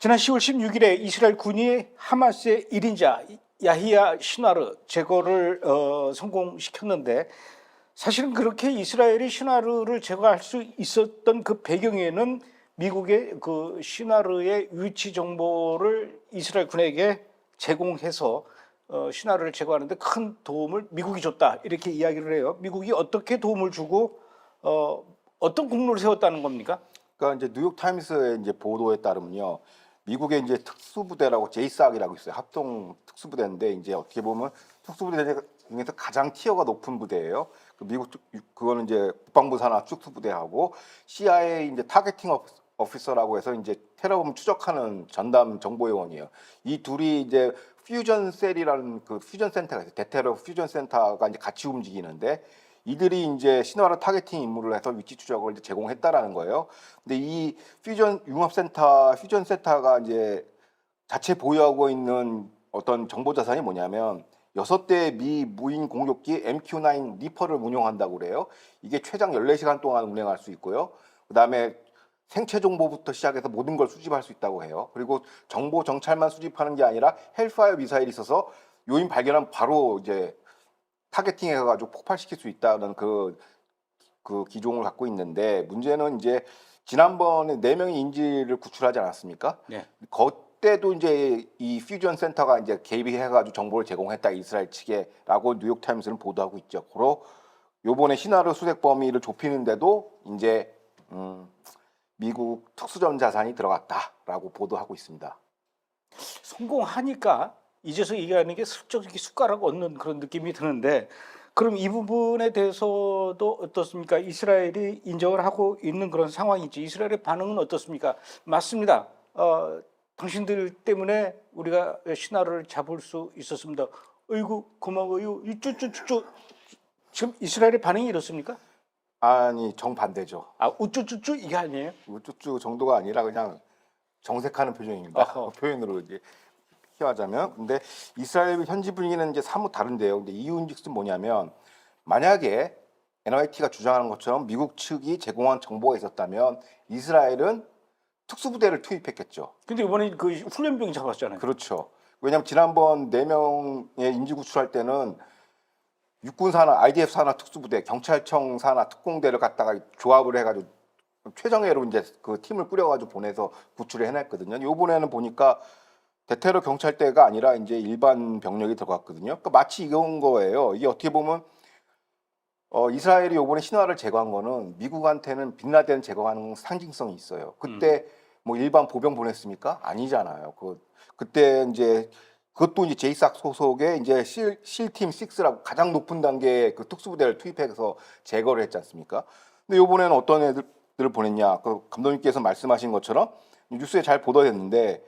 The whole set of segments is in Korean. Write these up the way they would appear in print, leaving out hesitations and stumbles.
지난 10월 16일에 이스라엘 군이 하마스의 1인자 야히야 시나르 제거를 성공시켰는데, 사실은 그렇게 이스라엘이 시나르를 제거할 수 있었던 그 배경에는 미국의 그 시나르의 위치 정보를 이스라엘 군에게 제공해서 시나르를 제거하는데 큰 도움을 미국이 줬다, 이렇게 이야기를 해요. 미국이 어떻게 도움을 주고 어떤 공로를 세웠다는 겁니까? 그러니까 이제 뉴욕 타임스의 이제 보도에 따르면요, 미국의 이제 특수부대라고 제이삭이라고 있어요. 합동 특수부대인데 이제 어떻게 보면 특수부대 중에서 가장 티어가 높은 부대예요. 그 미국 그거는 이제 국방부 산하 특수부대하고 CIA 이제 타겟팅 오피서라고 해서 이제 테러범 추적하는 전담 정보요원이에요. 이 둘이 이제 퓨전 셀이라는 그 퓨전 센터가 있어요. 대테러 퓨전 센터가 이제 같이 움직이는데, 이들이 이제 신화를 타겟팅 임무를 해서 위치 추적을 이제 제공했다라는 거예요. 근데 이 퓨전 센터가 이제 자체 보유하고 있는 어떤 정보 자산이 뭐냐면 6대 미 무인 공격기 MQ-9 리퍼를 운용한다고 그래요. 이게 최장 14시간 동안 운행할 수 있고요. 그다음에 생체 정보부터 시작해서 모든 걸 수집할 수 있다고 해요. 그리고 정보 정찰만 수집하는 게 아니라 헬파이어 미사일이 있어서 요인 발견하면 바로 이제 타겟팅 해가지고 폭발시킬 수 있다는 그 기종을 갖고 있는데, 문제는 이제 지난번에 4명의 인질을 구출하지 않았습니까? 네. 그때도 이제 이 퓨전 센터가 이제 개입해가지고 정보를 제공했다, 이스라엘 측에라고 뉴욕 타임스는 보도하고 있죠. 그리고 요번에 시나르 수색 범위를 좁히는데도 이제 미국 특수전 자산이 들어갔다라고 보도하고 있습니다. 성공하니까 이제서 얘기하는 게 슬쩍 이렇게 숟가락 얹는 그런 느낌이 드는데, 그럼 이 부분에 대해서도 어떻습니까? 이스라엘이 인정을 하고 있는 그런 상황이지. 이스라엘의 반응은 어떻습니까? 맞습니다. 당신들 때문에 우리가 시나르를 잡을 수 있었습니다. 어이구 고마워요. 쭈쭈쭈쭈. 지금 이스라엘의 반응이 이렇습니까? 아니, 정반대죠. 우쭈쭈쭈 이게 아니에요? 우쭈쭈 정도가 아니라 그냥 정색하는 표정입니다. 어허. 표현으로 이제 표하자면. 근데 이스라엘 현지 분위기는 이제 사뭇 다른데요. 근데 이유인즉슨 뭐냐면, 만약에 NYT가 주장하는 것처럼 미국 측이 제공한 정보가 있었다면 이스라엘은 특수부대를 투입했겠죠. 근데 이번에 그 훈련병 잡았잖아요. 그렇죠. 왜냐하면 지난번 4명의 인지 구출할 때는 육군 산하, IDF 산하 특수부대, 경찰청 산하 특공대를 갖다가 조합을 해가지고 최정예로 이제 그 팀을 꾸려가지고 보내서 구출을 해냈거든요. 이번에는 보니까 대테러 경찰대가 아니라 이제 일반 병력이 들어갔거든요. 그러니까 마치 이런 거예요. 이게 어떻게 보면 이스라엘이 이번에 신화를 제거한 거는 미국한테는 빈라덴 제거하는 상징성이 있어요. 그때 뭐 일반 보병 보냈습니까? 아니잖아요. 그때 이제 그것도 이제 제이삭 소속의 이제 실팀 6라고 가장 높은 단계의 그 특수부대를 투입해서 제거를 했지 않습니까? 근데 이번에는 어떤 애들을 보냈냐? 그 감독님께서 말씀하신 것처럼 뉴스에 잘 보도됐는데,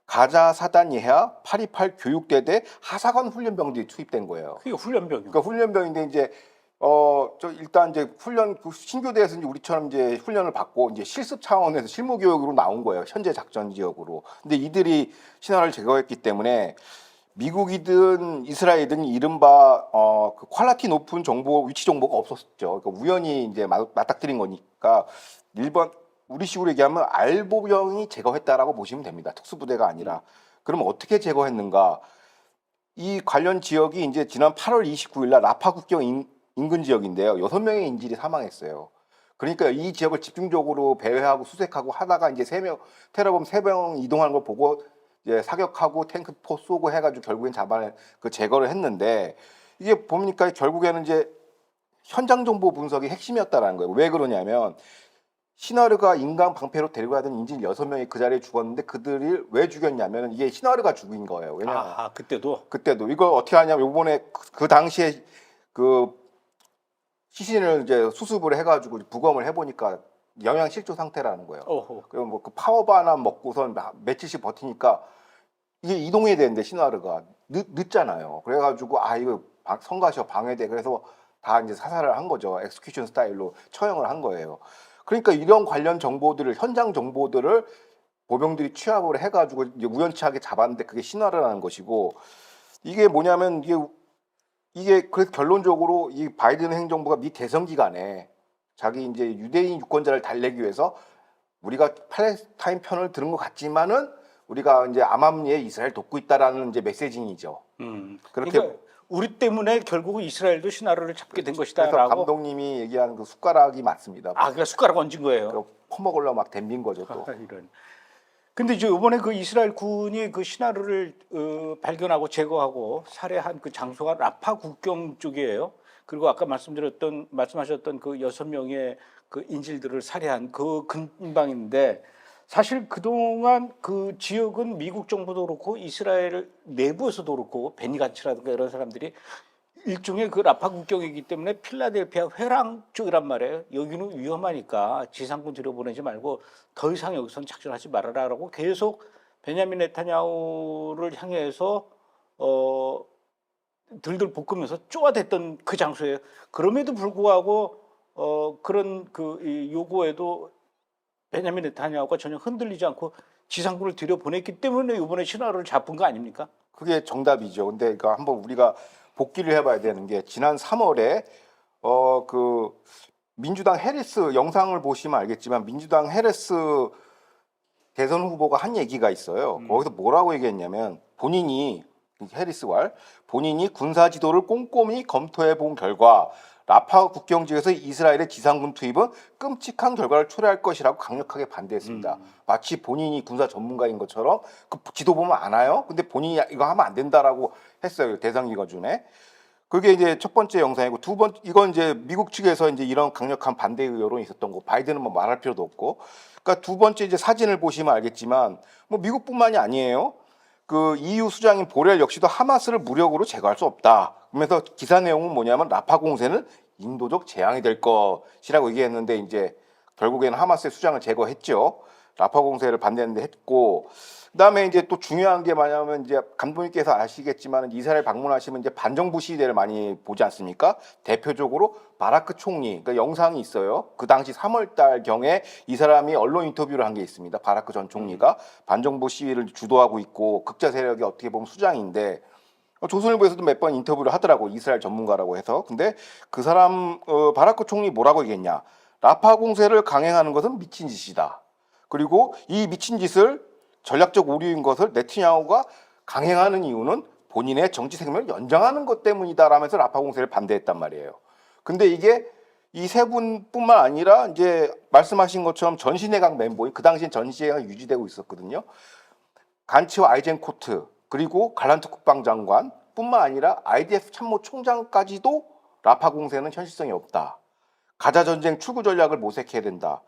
가자 사단 예하 828 교육대대 하사관 훈련병들이 투입된 거예요. 그게 훈련병이요. 그러니까 훈련병인데 이제 일단 이제 훈련 그 신교대에서 이제 우리처럼 이제 훈련을 받고 이제 실습 차원에서 실무 교육으로 나온 거예요. 현재 작전 지역으로. 근데 이들이 신화를 제거했기 때문에 미국이든 이스라엘이든 이른바 그 퀄리티 높은 정보, 위치 정보가 없었죠. 그러니까 우연히 이제 맞닥뜨린 거니까, 일반 우리식으로 얘기하면 알보병이 제거했다라고 보시면 됩니다. 특수부대가 아니라. 그러면 어떻게 제거했는가? 이 관련 지역이 이제 지난 8월 29일 날 라파 국경 인근 지역인데요. 6명의 인질이 사망했어요. 그러니까 이 지역을 집중적으로 배회하고 수색하고 하다가 이제 테러범 3명 이동하는 걸 보고 이제 사격하고 탱크포 쏘고 해가지고 결국엔 제거를 했는데, 이게 보니까 결국에는 이제 현장 정보 분석이 핵심이었다라는 거예요. 왜 그러냐면, 시나르가 인간 방패로 데리고 가던 인질 6명이 그 자리에 죽었는데, 그들을 왜 죽였냐면 이게 시나르가 죽인 거예요. 왜냐면 그때도 이걸 어떻게 하냐면, 요번에 그 당시에 그 시신을 이제 수습을 해가지고 부검을 해보니까 영양실조 상태라는 거예요. 그리고 뭐 그 파워바나 먹고선 며칠씩 버티니까 이게 이동해야 되는데 시나르가 늦잖아요. 그래가지고 이거 성가셔 방해돼. 그래서 다 이제 사살을 한 거죠. 엑스큐션 스타일로 처형을 한 거예요. 그러니까 이런 관련 정보들을, 현장 정보들을 보병들이 취합을 해가지고 이제 우연치하게 잡았는데, 그게 신화라는 것이고, 이게 뭐냐면 이게 그래서 결론적으로 이 바이든 행정부가 미 대선 기간에 자기 이제 유대인 유권자를 달래기 위해서 우리가 팔레스타인 편을 들은 것 같지만은 우리가 이제 암암리에 이스라엘 돕고 있다라는 이제 메시징이죠. 그렇게 그러니까 우리 때문에 결국은 이스라엘도 신하를 잡게 된 그래서 것이다라고. 감독님이 얘기하는 그 숟가락이 맞습니다. 아, 그러니까 숟가락 얹은 거예요. 그 퍼먹으려고 막 덤빈 거죠 또. 이런. 근데 이제 이번에 그 이스라엘 군이 그 신하를 발견하고 제거하고 살해한 그 장소가 라파 국경 쪽이에요. 그리고 아까 말씀하셨던 그 6명의 그 인질들을 살해한 그 근방인데, 사실 그동안 그 지역은 미국 정부도 그렇고 이스라엘 내부에서도 그렇고 베니 간츠라든가 이런 사람들이 일종의 그 라파 국경이기 때문에 필라델피아 회랑 쪽이란 말이에요. 여기는 위험하니까 지상군 들여보내지 말고 더 이상 여기서는 작전하지 말아라라고 계속 베냐민 네타냐후를 향해서 들들 볶으면서 쪼아댔던 그 장소예요. 그럼에도 불구하고 그런 이 요구에도 베냐민 네타냐후가 전혀 흔들리지 않고 지상군을 들여보냈기 때문에 이번에 신하를 잡은 거 아닙니까? 그게 정답이죠. 근데 이거 한번 우리가 복기를 해봐야 되는 게 지난 3월에 그 민주당 해리스 영상을 보시면 알겠지만 민주당 해리스 대선 후보가 한 얘기가 있어요. 거기서 뭐라고 얘기했냐면 본인이 군사 지도를 꼼꼼히 검토해 본 결과 라파 국경 지역에서 이스라엘의 지상군 투입은 끔찍한 결과를 초래할 것이라고 강력하게 반대했습니다. 마치 본인이 군사 전문가인 것처럼 그 지도 보면 아나요? 근데 본인이 이거 하면 안 된다라고 했어요. 대선 기간 중에. 그게 이제 첫 번째 영상이고 두 번째 이건 이제 미국 측에서 이제 이런 강력한 반대 여론이 있었던 거. 바이든은 뭐 말할 필요도 없고. 그러니까 두 번째 이제 사진을 보시면 알겠지만 뭐 미국뿐만이 아니에요. 그 EU 수장인 보렐 역시도 하마스를 무력으로 제거할 수 없다. 그러면서 기사 내용은 뭐냐면 라파 공세는 인도적 재앙이 될 것이라고 얘기했는데 이제 결국에는 하마스의 수장을 제거했죠. 라파 공세를 반대했는데 했고, 그다음에 이제 또 중요한 게 뭐냐면 이제 감독님께서 아시겠지만 이스라엘 방문하시면 이제 반정부 시대를 많이 보지 않습니까? 대표적으로 바라크 총리, 그러니까 영상이 있어요. 그 당시 3월달 경에 이 사람이 언론 인터뷰를 한 게 있습니다. 바라크 전 총리가 반정부 시위를 주도하고 있고 극자 세력이 어떻게 보면 수장인데 조선일보에서도 몇 번 인터뷰를 하더라고. 이스라엘 전문가라고 해서. 근데 그 사람 바라크 총리 뭐라고 얘기했냐? 라파 공세를 강행하는 것은 미친 짓이다. 그리고 이 미친 짓을 전략적 오류인 것을 네타냐후가 강행하는 이유는 본인의 정치 생명을 연장하는 것 때문이다라면서 라파 공세를 반대했단 말이에요. 근데 이게 이 세 분뿐만 아니라 이제 말씀하신 것처럼 전시내각 멤버인 그 당시엔 전시내각이 유지되고 있었거든요. 간츠와 아이젠코트 그리고 갈란트 국방장관뿐만 아니라 IDF 참모총장까지도 라파 공세는 현실성이 없다. 가자 전쟁 출구 전략을 모색해야 된다.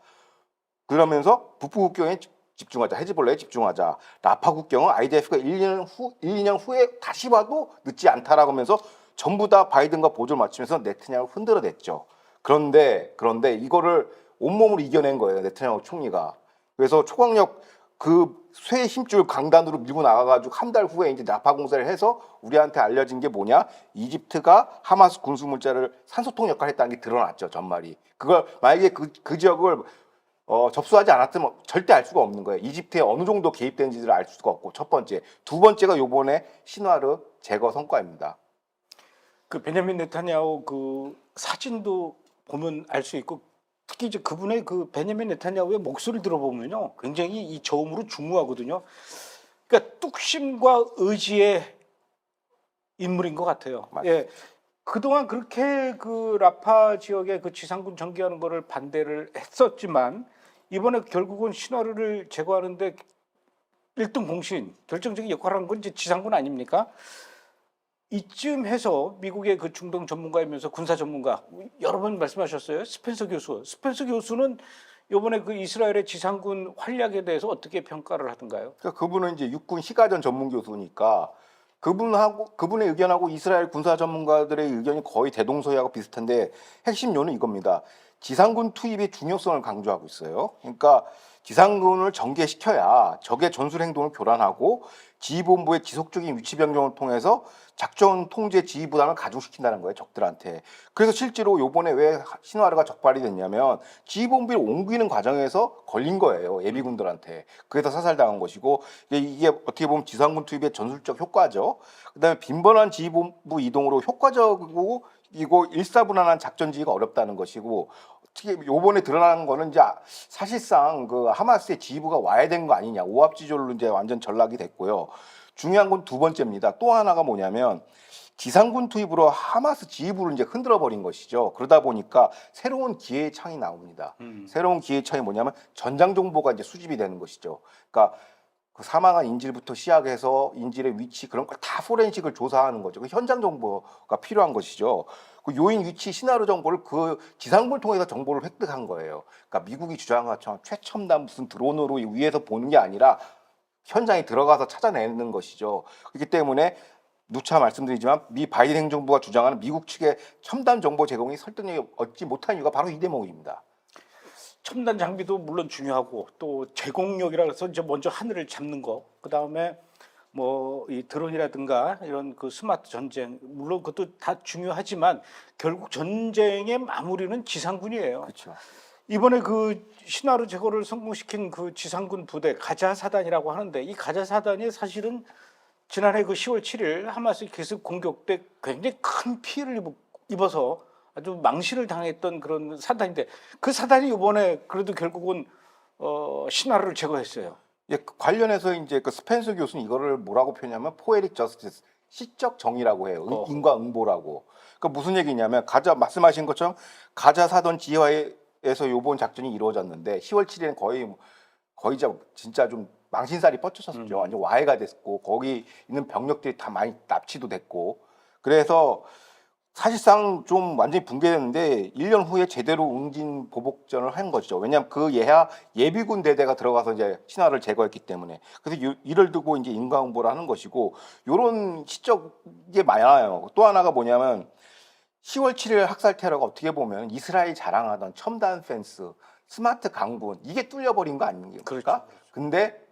그러면서 북부 국경에 집중하자. 헤즈볼라에 집중하자. 라파 국경은 IDF가 1-2년 후에 다시 봐도 늦지 않다라고 하면서 전부 다 바이든과 보조를 맞추면서 네타냐후를 흔들어냈죠. 그런데 이거를 온몸으로 이겨낸 거예요. 네타냐후 총리가. 그래서 초강력 그 쇠 힘줄 강단으로 밀고 나가가지고 한 달 후에 이제 라파 공세를 해서 우리한테 알려진 게 뭐냐? 이집트가 하마스 군수 물자를 산소통 역할을 했다는 게 드러났죠. 전말이. 그걸 만약에 그 지역을 접수하지 않았으면 절대 알 수가 없는 거예요. 이집트에 어느 정도 개입된지를 알 수가 없고 첫 번째. 두 번째가 요번에 신화르 제거 성과입니다. 그 베냐민 네타냐후 그 사진도 보면 알 수 있고 특히 이제 그분의 그 베냐민 네타냐후의 목소리를 들어보면요 굉장히 이 저음으로 중후하거든요. 그러니까 뚝심과 의지의 인물인 것 같아요. 맞습니다. 예. 그동안 그렇게 그 라파 지역에 그 지상군 전개하는 거를 반대를 했었지만 이번에 결국은 신화르를 제거하는데 1등 공신 결정적인 역할을 하는 건 이제 지상군 아닙니까? 이쯤 해서 미국의 그 중동 전문가이면서 군사 전문가 여러 번 말씀하셨어요. 스펜서 교수는 이번에 그 이스라엘의 지상군 활약에 대해서 어떻게 평가를 하던가요? 그러니까 그분은 이제 육군 시가전 전문 교수니까 그분의 의견하고 이스라엘 군사 전문가들의 의견이 거의 대동소이하고 비슷한데 핵심 요는 이겁니다. 지상군 투입의 중요성을 강조하고 있어요. 그러니까 지상군을 전개시켜야 적의 전술 행동을 교란하고 지휘본부의 지속적인 위치 변경을 통해서 작전 통제 지휘 부담을 가중시킨다는 거예요, 적들한테. 그래서 실제로 요번에 왜 신화르가 적발이 됐냐면 지휘본부를 옮기는 과정에서 걸린 거예요, 예비군들한테. 그래서 사살당한 것이고 이게 어떻게 보면 지상군 투입의 전술적 효과죠. 그다음에 빈번한 지휘본부 이동으로 효과적이고 이거 일사분란한 작전 지휘가 어렵다는 것이고 특히 요번에 드러나는 거는 이제 사실상 그 하마스의 지휘부가 와야 된 거 아니냐. 오합지졸로 이제 완전 전락이 됐고요. 중요한 건 두 번째입니다. 또 하나가 뭐냐면 지상군 투입으로 하마스 지휘부를 이제 흔들어 버린 것이죠. 그러다 보니까 새로운 기회의 창이 나옵니다. 새로운 기회의 창이 뭐냐면 전장 정보가 이제 수집이 되는 것이죠. 그러니까 그 사망한 인질부터 시작해서 인질의 위치 그런 걸 다 포렌식을 조사하는 거죠. 그 현장 정보가 필요한 것이죠. 그 요인 위치 시나리오 정보를 그 지상군을 통해서 정보를 획득한 거예요. 그러니까 미국이 주장한 것처럼 최첨단 무슨 드론으로 위에서 보는 게 아니라 현장에 들어가서 찾아내는 것이죠. 그렇기 때문에 누차 말씀드리지만 미 바이든 행정부가 주장하는 미국 측의 첨단 정보 제공이 설득력이 얻지 못한 이유가 바로 이 대목입니다. 첨단 장비도 물론 중요하고 또 제공력이라 해서 이제 먼저 하늘을 잡는 거, 그 다음에 뭐 이 드론이라든가 이런 그 스마트 전쟁 물론 그것도 다 중요하지만 결국 전쟁의 마무리는 지상군이에요. 그렇죠. 이번에 그 신화르 제거를 성공시킨 그 지상군 부대 가자 사단이라고 하는데 이 가자 사단이 사실은 지난해 그 10월 7일 하마스 계속 공격 때 굉장히 큰 피해를 입어서 아주 망신을 당했던 그런 사단인데 그 사단이 이번에 그래도 결국은 신화를 제거했어요. 예, 그 관련해서 이제 그 스펜서 교수는 이거를 뭐라고 표현하면 포에릭 저스티스, 시적 정의라고 해요. 인과응보라고. 그러니까 무슨 얘기냐면 가자 말씀하신 것처럼 가자 사단 지하에서 요번 작전이 이루어졌는데 10월 7일은 거의 진짜 좀 망신살이 뻗쳤었죠. 완전 와해가 됐고 거기 있는 병력들이 다 많이 납치도 됐고 그래서 사실상 좀 완전히 붕괴됐는데 1년 후에 제대로 응진 보복전을 한 거죠. 왜냐하면 그 예비군 대대가 들어가서 이제 신화를 제거했기 때문에 그래서 이를 두고 이제 인과응보를 하는 것이고 이런 시적이 많아요. 또 하나가 뭐냐면 10월 7일 학살 테러가 어떻게 보면 이스라엘 자랑하던 첨단 펜스, 스마트 강군 이게 뚫려버린 거 아닙니까? 그렇죠. 근데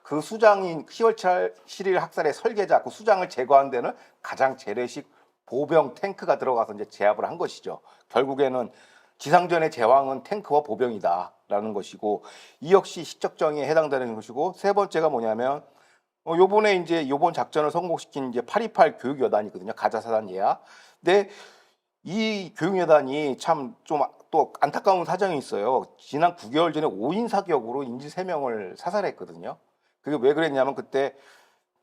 그 수장인 10월 7일 학살의 설계자 그 수장을 제거한 데는 가장 재래식 보병 탱크가 들어가서 이제 제압을 한 것이죠. 결국에는 지상전의 제왕은 탱크와 보병이다라는 것이고 이 역시 시적 정의에 해당되는 것이고 세 번째가 뭐냐면 요번에 이제 요번 작전을 성공시킨 이제 828 교육여단이거든요. 가자사단 예하. 근데 이 교육여단이 참 좀 또 안타까운 사정이 있어요. 지난 9개월 전에 5인 사격으로 인질 3명을 사살했거든요. 그게 왜 그랬냐면 그때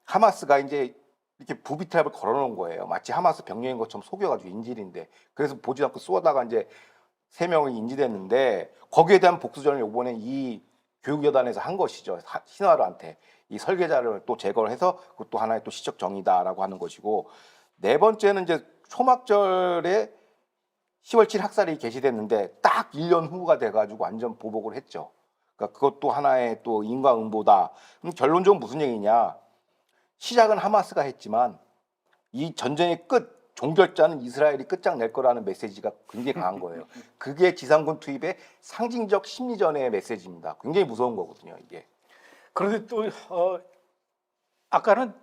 하마스가 이제 이렇게 부비트랩을 걸어놓은 거예요. 마치 하마스 병력인 것처럼 속여가지고 인질인데 그래서 보지 않고 쏘다가 이제 3명이 인질됐는데 거기에 대한 복수전을 이번에 이 교육여단에서 한 것이죠. 신화르한테 이 설계자를 또 제거를 해서 그것도 하나의 또 시적 정의다라고 하는 것이고 네 번째는 이제 초막절에 10월 7일 학살이 개시됐는데 딱 1년 후가 돼가지고 완전 보복을 했죠. 그러니까 그것도 하나의 또 인과응보다. 그럼 결론적으로 무슨 얘기냐? 시작은 하마스가 했지만 이 전쟁의 끝 종결자는 이스라엘이 끝장낼 거라는 메시지가 굉장히 강한 거예요. 그게 지상군 투입의 상징적 심리전의 메시지입니다. 굉장히 무서운 거거든요, 이게. 그런데 또 아까는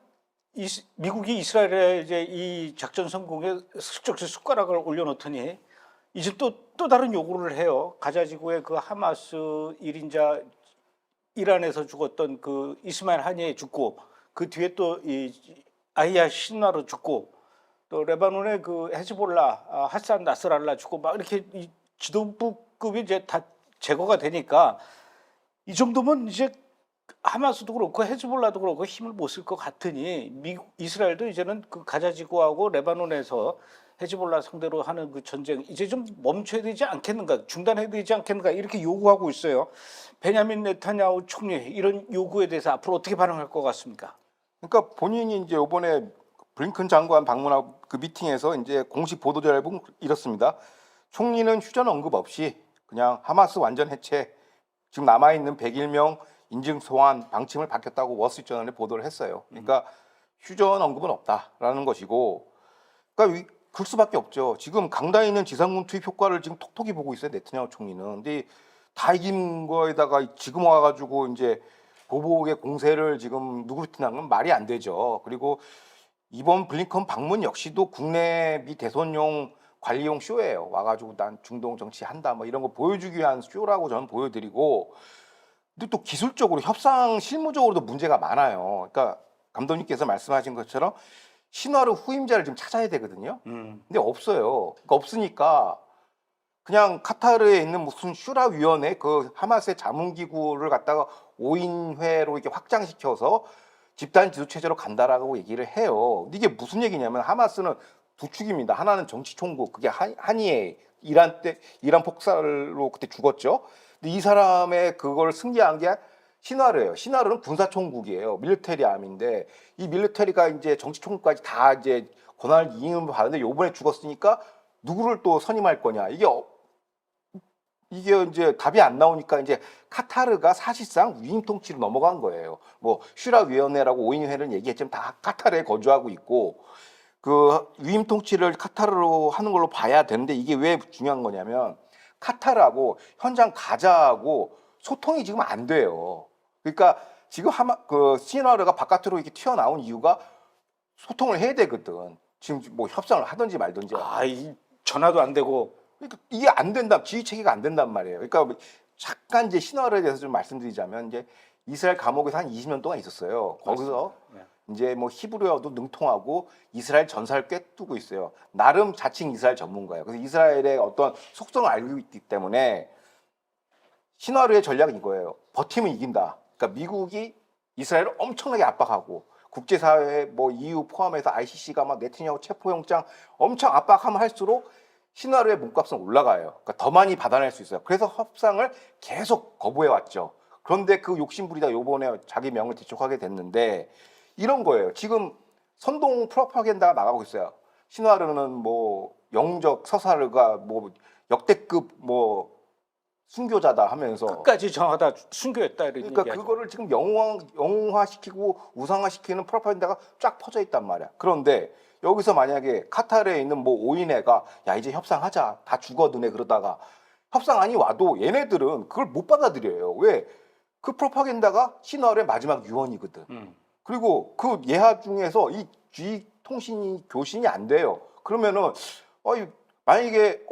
미국이 이스라엘에 이제 이 작전 성공에 슬쩍 숟가락을 올려놓더니 이제 또 다른 요구를 해요. 가자 지구의 그 하마스 1인자 이란에서 죽었던 그 이스마일 하니에 죽고 그 뒤에 또 이 아이야 신나로 죽고 또 레바논의 그 헤즈볼라 하산 나스랄라 죽고 막 이렇게 이 지도부급이 이제 다 제거가 되니까 이 정도면 이제 하마스도 그렇고 헤즈볼라도 그렇고 힘을 못 쓸 것 같으니 이스라엘도 이제는 그 가자 지구하고 레바논에서 헤즈볼라 상대로 하는 그 전쟁 이제 좀 멈춰야 되지 않겠는가, 중단해야 되지 않겠는가 이렇게 요구하고 있어요. 베냐민 네타냐후 총리 이런 요구에 대해서 앞으로 어떻게 반응할 것 같습니까? 그러니까 본인이 이제 이번에 블링컨 장관 방문하고 그 미팅에서 이제 공식 보도 자료에 보면 이렇습니다. 총리는 휴전 언급 없이 그냥 하마스 완전 해체, 지금 남아 있는 101명 인증 소환 방침을 밝혔다고 월스트리트저널에 보도를 했어요. 그러니까 휴전 언급은 없다라는 것이고, 그러니까 그럴 수밖에 없죠. 지금 강단에 있는 지상군 투입 효과를 지금 톡톡히 보고 있어요. 네타냐후 총리는. 근데 다 이긴 거에다가 지금 와가지고 이제 보복의 공세를 지금 누구르티나는 건 말이 안 되죠. 그리고 이번 블링컨 방문 역시도 국내 미 대선용 관리용 쇼예요. 와가지고 난 중동 정치한다 뭐 이런 거 보여주기 위한 쇼라고 저는 보여드리고, 근데 또 기술적으로 협상 실무적으로도 문제가 많아요. 그러니까 감독님께서 말씀하신 것처럼 신화르 후임자를 좀 찾아야 되거든요. 근데 없어요. 그러니까 없으니까 그냥 카타르에 있는 무슨 슈라 위원회 그 하마스의 자문기구를 갖다가 5인회로 이렇게 확장시켜서 집단 지도 체제로 간다라고 얘기를 해요. 근데 이게 무슨 얘기냐면 하마스는 두 축입니다. 하나는 정치 총국 그게 한이에 이란 폭살로 그때 죽었죠. 근데 이 사람의 그걸 승계한 게 시나르예요. 시나르는 군사 총국이에요. 밀리터리 암인데 이 밀리터리가 이제 정치 총국까지 다 이제 권한을 이임을 받는데 요번에 죽었으니까 누구를 또 선임할 거냐. 이게 이제 답이 안 나오니까 이제 카타르가 사실상 위임 통치로 넘어간 거예요. 뭐 슈라 위원회라고 5인회는 얘기했지만 다 카타르에 거주하고 있고 그 위임 통치를 카타르로 하는 걸로 봐야 되는데 이게 왜 중요한 거냐면 카타르하고 현장 가자하고 소통이 지금 안 돼요. 그러니까 지금 그 시나르가 바깥으로 이렇게 튀어나온 이유가 소통을 해야 되거든. 지금 뭐 협상을 하든지 말든지. 이 전화도 안 되고. 그러니까 이게 안 된다, 지휘 체계가 안 된단 말이에요. 그러니까 잠깐 이제 신화에 대해서 좀 말씀드리자면 이제 이스라엘 감옥에서 한 20년 동안 있었어요. 거기서 이제 뭐 히브리어도 능통하고 이스라엘 전사를 꿰뚫고 있어요. 나름 자칭 이스라엘 전문가예요. 그래서 이스라엘의 어떤 속성을 알고 있기 때문에 신화의 전략은 이거예요. 버티면 이긴다. 그러니까 미국이 이스라엘을 엄청나게 압박하고 국제사회 뭐 EU 포함해서 ICC가 막 네타냐후 체포영장 엄청 압박하면 할수록 신화의 몸값은 올라가요. 그러니까 더 많이 받아낼 수 있어요. 그래서 협상을 계속 거부해 왔죠. 그런데 그 욕심부리다 요번에 자기 명을 대촉하게 됐는데 이런 거예요. 지금 선동 프로파간다가 나가고 있어요. 신화르는 뭐 영적 서사르가 뭐 역대급 뭐 순교자다 하면서 끝까지 정하다 순교했다 이런 그러니까 얘기하죠. 그거를 지금 영웅화시키고 우상화시키는 프로파간다가 쫙 퍼져 있단 말이야. 그런데 여기서 만약에 카타르에 있는 뭐 5인회가 야 이제 협상하자 다 죽어드네 그러다가 협상안이 와도 얘네들은 그걸 못 받아들여요. 왜? 그 프로파간다가 신화의 마지막 유언이거든. 그리고 그 예하 중에서 이 G 통신이 교신이 안 돼요. 그러면은 만약에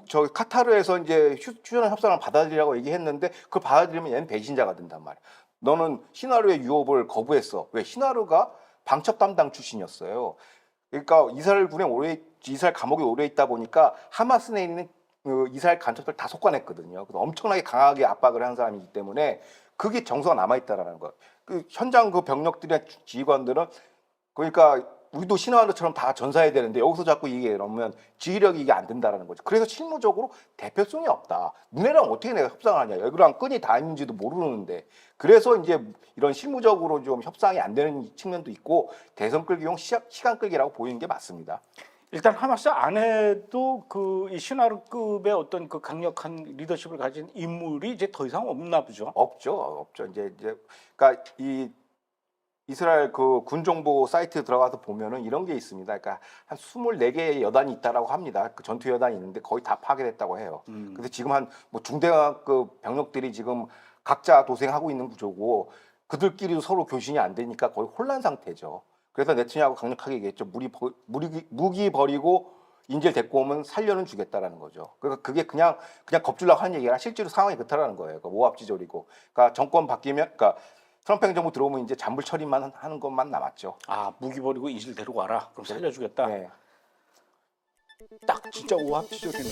저 카타르에서 이제 휴전 협상을 받아들이라고 얘기했는데 그걸 받아들이면 얘는 배신자가 된단 말이야. 너는 시나르의 유업을 거부했어. 왜? 시나르가 방첩 담당 출신이었어요. 그러니까 이스라엘 감옥에 오래 있다 보니까 하마스 내에 있는 그 이스라엘 간첩들 다 속아냈거든요. 그래서 엄청나게 강하게 압박을 한 사람이기 때문에 그게 정서가 남아 있다라는 거예요. 그 현장 그 병력들이나 지휘관들은 그러니까 우리도 신화처럼 다 전사해야 되는데 여기서 자꾸 이게 이러면 지휘력이 이게 안 된다라는 거죠. 그래서 실무적으로 대표성이 없다. 너네랑 어떻게 내가 협상하냐. 여기랑 끈이 닿는지도 모르는데. 그래서 이제 이런 실무적으로 좀 협상이 안 되는 측면도 있고 대선 끌기용 시간 끌기라고 보이는 게 맞습니다. 일단 하마스 안에도 그 이 시나르급의 어떤 그 강력한 리더십을 가진 인물이 이제 더 이상 없나 보죠. 없죠. 이제 그러니까 이 이스라엘 그 군정보 사이트 들어가서 보면은 이런 게 있습니다. 그러니까 한 24개의 여단이 있다라고 합니다. 그 전투 여단이 있는데 거의 다 파괴됐다고 해요. 그래서 지금 한 뭐 중대급 병력들이 지금 각자 도생하고 있는 구조고 그들끼리도 서로 교신이 안 되니까 거의 혼란 상태죠. 그래서 네타냐후가 강력하게 얘기했죠. 무기 버리고 인질 데리고 오면 살려는 주겠다라는 거죠. 그러니까 그게 그냥 겁주려고 하는 얘기가 실제로 상황이 그렇다라는 거예요. 그러니까 모압지졸이고. 그러니까 정권 바뀌면 그러니까 트럼프 행정부 들어오면 이제 잔불 처리만 하는 것만 남았죠. 무기 버리고 인질 데리고 와라. 그럼 살려주겠다. 네. 딱 진짜 오합지졸이네요.